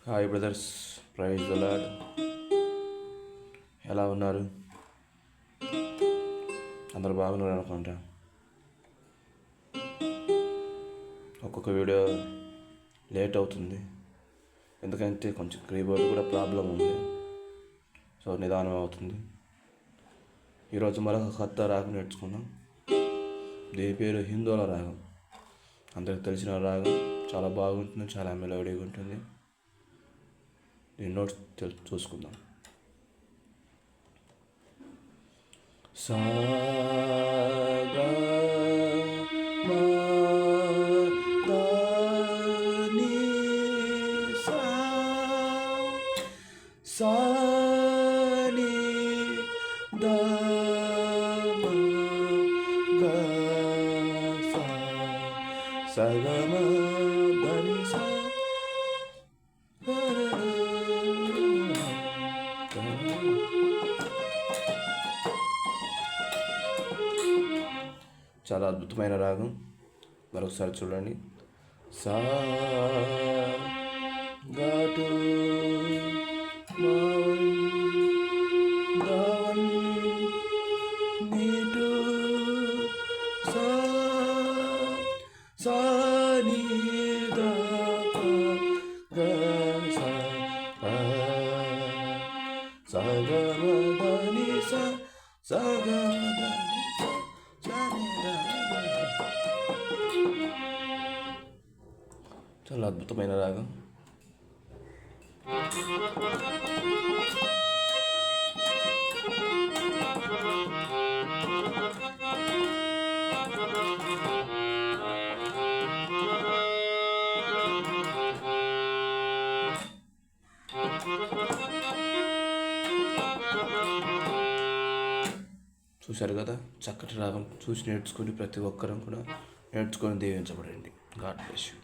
Hi brothers, praise the lord. ఎలా ఉన్నారు? అందరు బాగున్నారు అనుకుంటా. ఒక్కొక్క వీడియో లేట్ అవుతుంది, ఎందుకంటే కొంచెం కీబోర్డ్ కూడా ప్రాబ్లం ఉంది, సో నిదానం అవుతుంది. ఈరోజు మరొక కొత్త రాగం నేర్చుకున్నాం. దీని పేరు హిందోల రాగం. అందరికి తెలిసిన రాగం, చాలా బాగుంటుంది, చాలా మెలోడీగా ఉంటుంది. దీని నోట్స్ చూసుకుందాం. సా గా మా దా ని సా, సా ని దా మా గా సా, సా గా మా దా ని సా. చాలా అద్భుతమైన రాగం. మరొకసారి చూడండి. సా గా టు మా దా ని టు సా, సా ని దా పా గా సా, పా సా గా మా దా ని సా, సా గా మా దా ని సా, సా ని దా. చాలా అద్భుతమైన రాగం. చూశారు కదా, చక్కటి రాగం. చూసి నేర్చుకుని ప్రతి ఒక్కరూ కూడా నేర్చుకొని దీవించబడండి. God bless you.